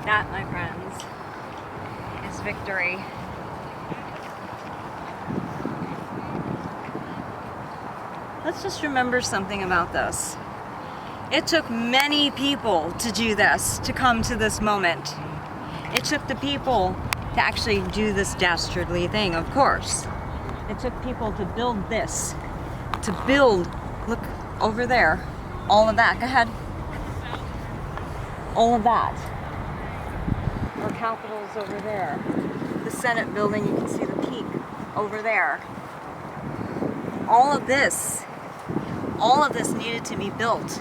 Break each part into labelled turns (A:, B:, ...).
A: That, my friends, is victory. Let's just remember something about this. It took many people to do this, to come to this moment. It took the people to actually do this dastardly thing, of course. It took people to build this, to build, look over there, all of that, go ahead. All of that. Our Capitol's over there. The Senate building, you can see the peak over there. All of this needed to be built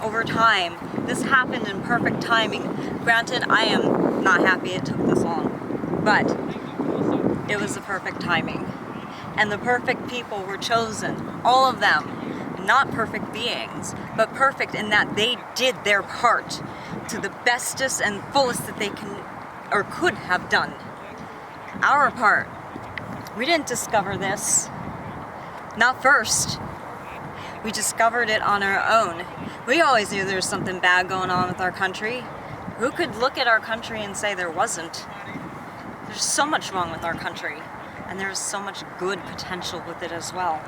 A: over time. This happened in perfect timing. Granted, I am not happy it took this long, but it was the perfect timing. And the perfect people were chosen, all of them. Not perfect beings, but perfect in that they did their part to the bestest and fullest that they can or could have done. Our part. We didn't discover this. Not first. We discovered it on our own. We always knew there was something bad going on with our country. Who could look at our country and say there wasn't? There's so much wrong with our country, and there's so much good potential with it as well.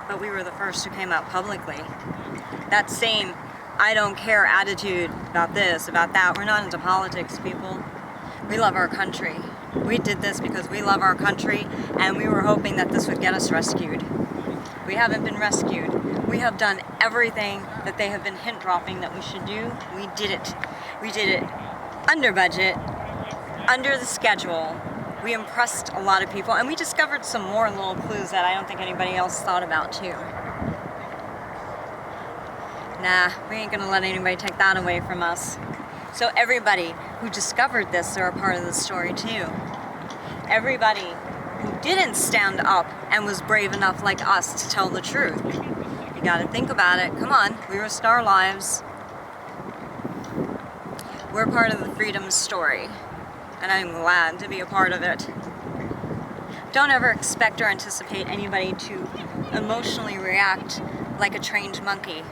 A: But we were the first who came out publicly. That same I don't care attitude about this, about that. We're not into politics, people. We love our country. We did this because we love our country, and we were hoping that this would get us rescued. We haven't been rescued. We have done everything that they have been hint dropping that we should do. We did it. We did it under budget, under the schedule. We impressed a lot of people, and we discovered some more little clues that I don't think anybody else thought about too. Nah, we ain't gonna let anybody take that away from us. So everybody who discovered this, they're a part of the story too. Everybody who didn't stand up and was brave enough like us to tell the truth. You gotta think about it. Come on, we risked our lives. We're part of the freedom story, and I'm glad to be a part of it. Don't ever expect or anticipate anybody to emotionally react like a trained monkey.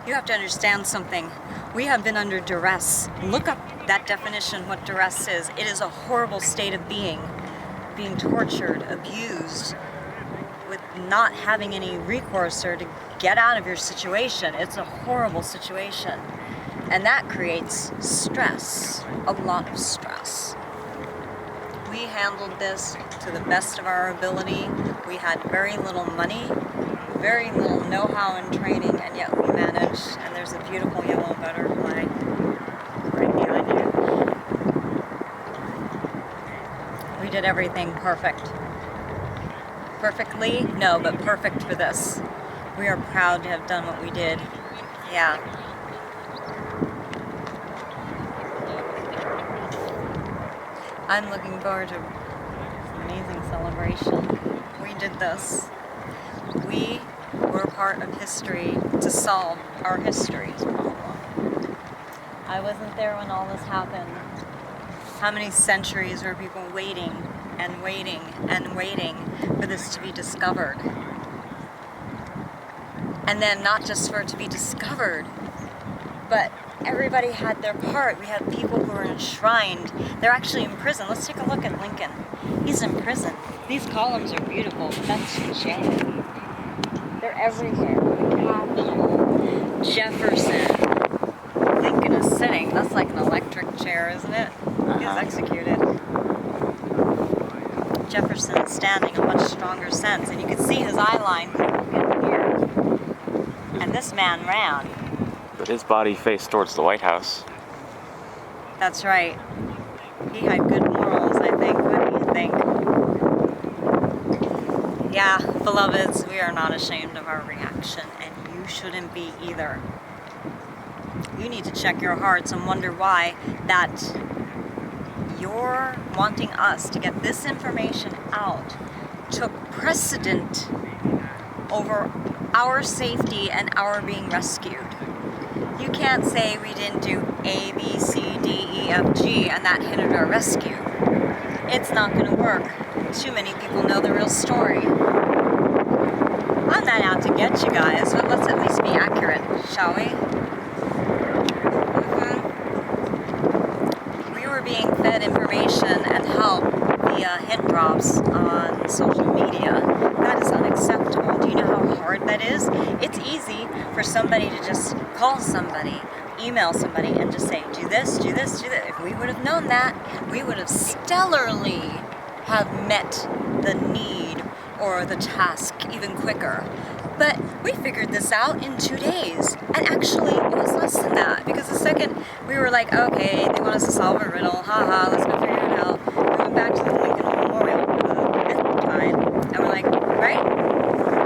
A: You have to understand something. We have been under duress. Look up that definition, what duress is. It is a horrible state of being tortured, abused, with not having any recourse or to get out of your situation. It's a horrible situation. And that creates stress, a lot of stress. We handled this to the best of our ability. We had very little money, very little know-how and training, and yet we managed. And there's a beautiful yellow butterfly right behind you. We did everything perfect. Perfectly? No, but perfect for this. We are proud to have done what we did. Yeah. I'm looking forward to an amazing celebration. We did this. We were part of history to solve our history's problem. I wasn't there when all this happened. How many centuries were people waiting and waiting and waiting for this to be discovered? And then not just for it to be discovered, but everybody had their part. We had people who were enshrined. They're actually in prison. Let's take a look at Lincoln. He's in prison. These columns are beautiful, but that's jail. They're everywhere. Capitol, Jefferson. Lincoln is sitting. That's like an electric chair, isn't it? He's executed. Jefferson is standing, a much stronger sense, and you can see his eye line here. And this man ran.
B: But his body faced towards the White House.
A: That's right. He had good morals, I think. What do you think? Yeah, beloveds, we are not ashamed of our reaction, and you shouldn't be either. You need to check your hearts and wonder why that you're wanting us to get this information out took precedent over our safety and our being rescued. You can't say we didn't do A, B, C, D, E, F, G, and that hindered our rescue. It's not going to work. Too many people know the real story. I'm not out to get you guys, but let's at least be accurate, shall we? get information and help via hint drops on social media. That is unacceptable. Do you know how hard that is? It's easy for somebody to just call somebody, email somebody, and just say, do this, do this, do that. If we would have known that, we would have stellarly have met the need or the task even quicker. But we figured this out in 2 days. And actually, it was less than that. Because the second we were like, okay, they want us to solve a riddle, haha, let's go figure it out. We went back to the Lincoln Memorial for the 5th time. And we're like, right?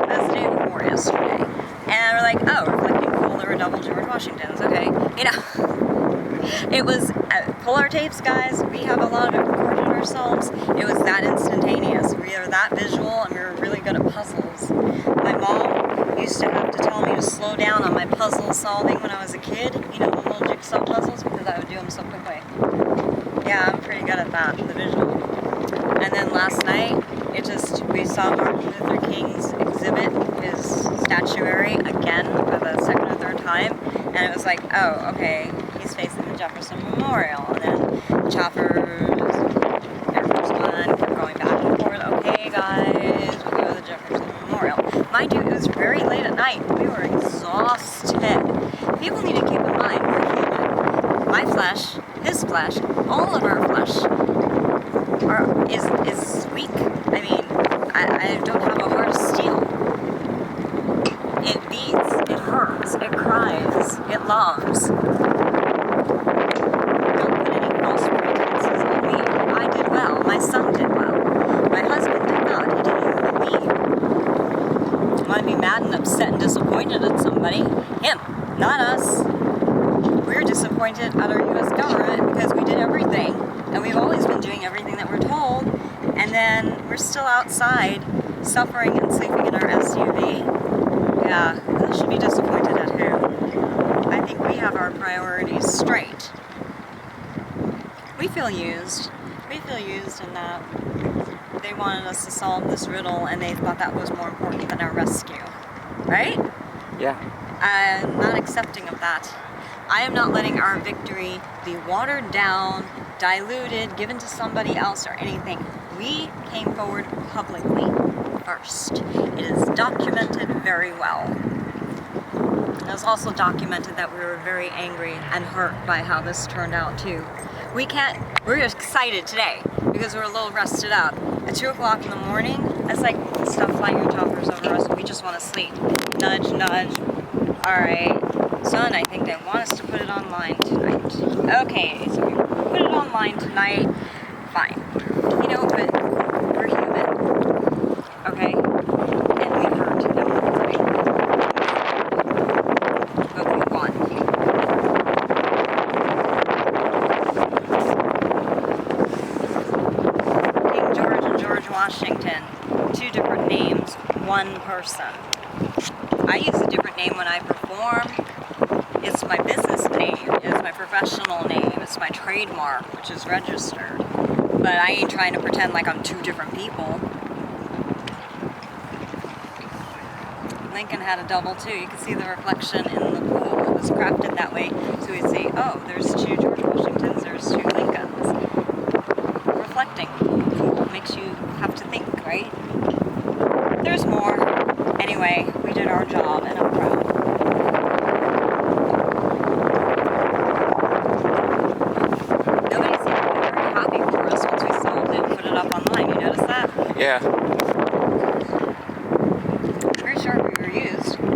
A: That's the day before yesterday. And we're like, oh, reflecting cool, there were double George Washingtons, okay. You know, it was, pull our tapes, guys. We have a lot of it recorded ourselves. It was that instantaneous. We are that visual, and we were really good at puzzles. My mom used to have to tell me to slow down on my puzzle solving when I was a kid. You know, the little jigsaw puzzles, because I would do them so quickly. Yeah, I'm pretty good at that, the visual. And then last night, we saw Martin Luther King's exhibit, his statuary, again for the 2nd or 3rd time. And it was like, oh, okay, he's facing the Jefferson Memorial. And then Chopper's Air Force One kept going back and forth. Okay, guys, we'll go to the Jefferson Memorial. Mind you, it was very late at night. We were exhausted. People need to keep in mind, we're human. My flesh, his flesh, all of our flesh is weak. I mean, I don't have a heart of steel. It beats, it hurts, it cries, it loves. Don't put any false pretenses on me. I did well. My son did well. My husband did not. He didn't even believe. Want to be mad and upset and disappointed at somebody? Him, not us. We're disappointed at our U.S. government because we did everything, and we've always been doing everything that we're told, and then we're still outside suffering and sleeping in our SUV. Yeah, we should be disappointed at who? I think we have our priorities straight. We feel used. We feel used in that they wanted us to solve this riddle and they thought that was more important than our rescue. Right?
B: Yeah.
A: I'm not accepting of that. I am not letting our victory be watered down, diluted, given to somebody else or anything. We came forward publicly first. It is documented very well. It was also documented that we were very angry and hurt by how this turned out too. We're excited today because we're a little rested up. At 2 o'clock in the morning, it's like, stop flying your choppers over us, we just want to sleep. Nudge, nudge. Alright, son, I think they want us to put it online tonight. Okay, so we put it online tonight, fine. You know, but we're human, okay? And we hurt, and we're hurting. But we won. King George and George Washington, 2 different names, 1 person. I use a different name when I perform. It's my business name, it's my professional name, it's my trademark, which is registered. But I ain't trying to pretend like I'm 2 different people. Lincoln had a double too. You can see the reflection in the pool. It was crafted that way so we'd say, oh, there's 2 George Washingtons, there's 2 Lincolns. Reflecting. Cool. Makes you have to think, right? There's more. Anyway, we did our job and I'm proud. Nobody seemed to be very happy for us once we solved it and put it up online. You notice that?
B: Yeah.
A: Pretty sure we were used. We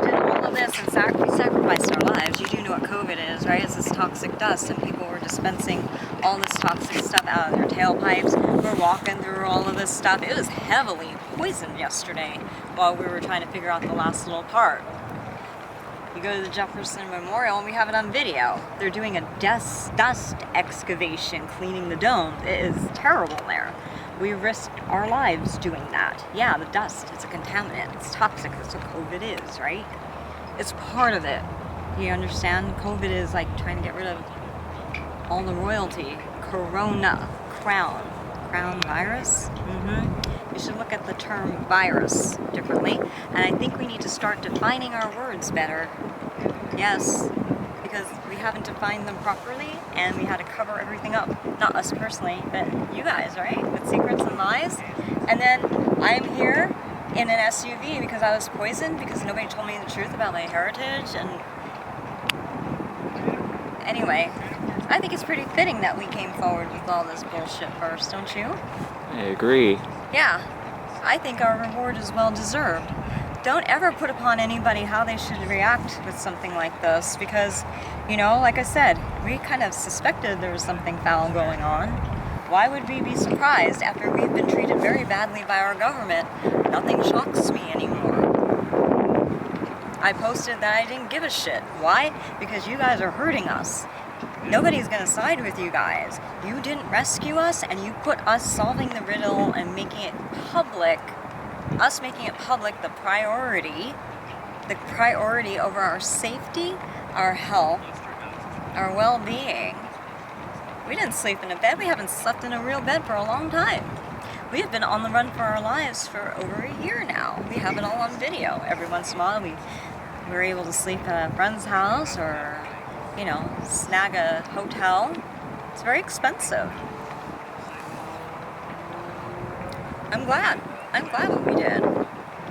A: did all of this and we sacrificed our lives. You do know what COVID is, right? It's this toxic dust and people were dispensing all this toxic stuff out of their tailpipes. We're walking through all of this stuff. It was heavily poisoned yesterday while we were trying to figure out the last little part. You go to the Jefferson Memorial and we have it on video. They're doing a dust excavation, cleaning the dome. It is terrible there. We risked our lives doing that. Yeah, the dust, it's a contaminant. It's toxic. That's what COVID is, right? It's part of it. You understand? COVID is like trying to get rid of all the royalty. Corona, crown virus. We should look at the term virus differently. And I think we need to start defining our words better. Yes, because we haven't defined them properly and we had to cover everything up. Not us personally, but you guys, right? With secrets and lies. And then I'm here in an SUV because I was poisoned because nobody told me the truth about my heritage. And anyway, I think it's pretty fitting that we came forward with all this bullshit first, don't you?
B: I agree.
A: Yeah, I think our reward is well deserved. Don't ever put upon anybody how they should react with something like this because, you know, like I said, we kind of suspected there was something foul going on. Why would we be surprised after we've been treated very badly by our government? Nothing shocks me anymore. I posted that I didn't give a shit. Why? Because you guys are hurting us. Nobody's gonna side with you guys. You didn't rescue us and you put us solving the riddle and making it public, us making it public the priority over our safety, our health, our well-being. We didn't sleep in a bed. We haven't slept in a real bed for a long time. We have been on the run for our lives for over a year now. We have it all on video. Every once in a while we're able to sleep at a friend's house or, you know, snag a hotel. It's very expensive. I'm glad what we did.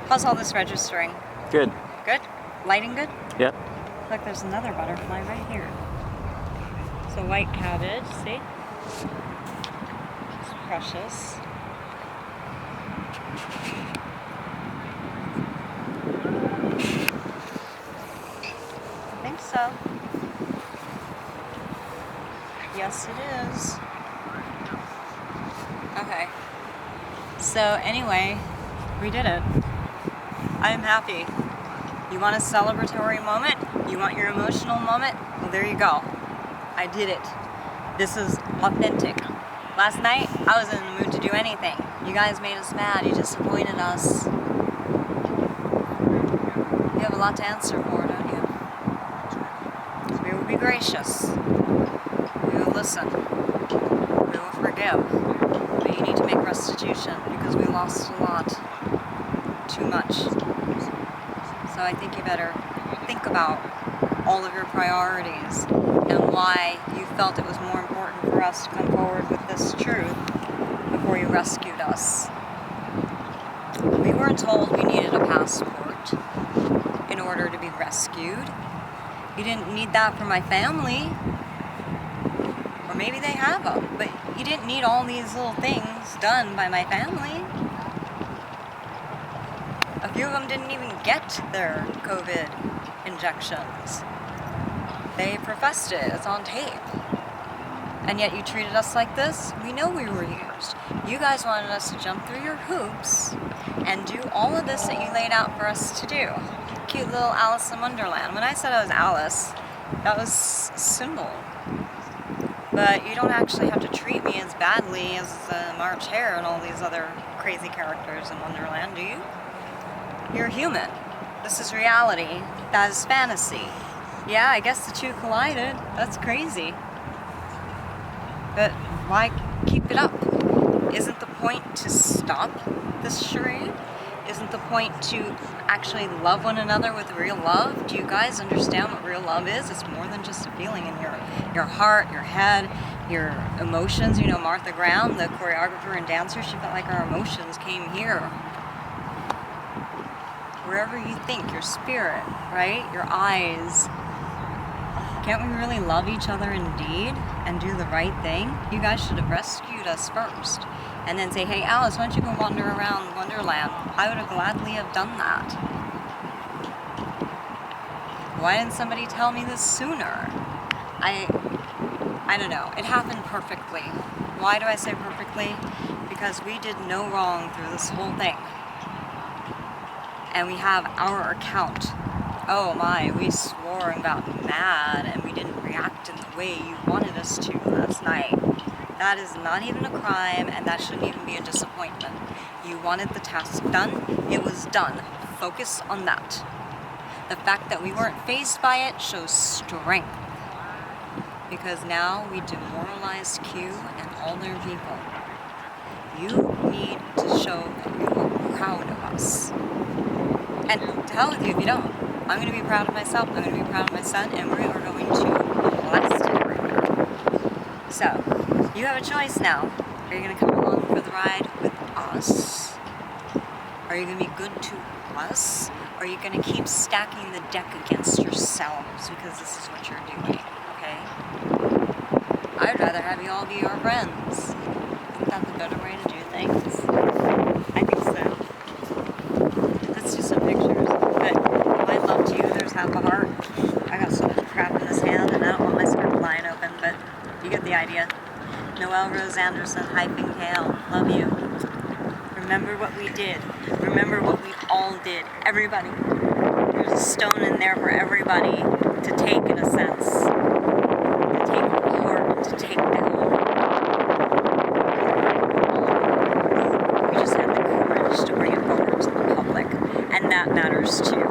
A: How's all this registering?
B: Good.
A: Good? Lighting good?
B: Yep.
A: Look, there's another butterfly right here. It's a white cabbage, see? It's precious. I think so. Yes, it is. Okay. So anyway, we did it. I'm happy. You want a celebratory moment? You want your emotional moment? Well, there you go. I did it. This is authentic. Last night, I was in the mood to do anything. You guys made us mad. You disappointed us. You have a lot to answer for, don't you? We will be gracious. We will listen. We will forgive. But you need to make restitution because we lost a lot. Too much. So I think you better think about all of your priorities and why you felt it was more important for us to come forward with this truth before you rescued us. We weren't told we needed a passport in order to be rescued. You didn't need that for my family. Or maybe they have them, but you didn't need all these little things done by my family. A few of them didn't even get their COVID injections. They professed it, it's on tape. And yet you treated us like this? We know we were used. You guys wanted us to jump through your hoops and do all of this that you laid out for us to do. Cute little Alice in Wonderland. When I said I was Alice, that was symbol. But you don't actually have to treat me as badly as March Hare and all these other crazy characters in Wonderland, do you? You're human. This is reality. That is fantasy. Yeah, I guess the two collided. That's crazy. But why keep it up? Isn't the point to stop this charade? Isn't the point to actually love one another with real love? Do you guys understand what real love is? It's more than just a feeling in your heart, your head, your emotions. You know, Martha Graham, the choreographer and dancer, she felt like our emotions came here. Wherever you think, your spirit, right? Your eyes. Can't we really love each other indeed and do the right thing? You guys should have rescued us first. And then say, hey Alice, why don't you go wander around Wonderland? I would have gladly have done that. Why didn't somebody tell me this sooner? I don't know. It happened perfectly. Why do I say perfectly? Because we did no wrong through this whole thing. And we have our account. Oh my, we swore and got mad and we didn't react in the way you wanted us to last night. That is not even a crime and that shouldn't even be a disappointment. You wanted the task done, it was done. Focus on that. The fact that we weren't fazed by it shows strength. Because now we demoralized Q and all their people. You need to show that you are proud of us. And to hell with you if you don't. I'm going to be proud of myself, I'm going to be proud of my son, and we are going to blast it everywhere. So, you have a choice now. Are you going to come along for the ride with us? Are you going to be good to us? Or are you going to keep stacking the deck against yourselves because this is what you're doing, okay? I'd rather have you all be your friends. Isn't that the better way to do things? I think so. Let's do some pictures. But my love to you, there's half a heart. I got so much crap in this hand and I don't want my script lying open, but you get the idea. Noelle Rose Anderson, hyping Kale. Love you. Remember what we did. Remember what we all did. Everybody. There's a stone in there for everybody to take, in a sense. To take apart, to take down. We just had the courage to bring it forward to the public. And that matters too.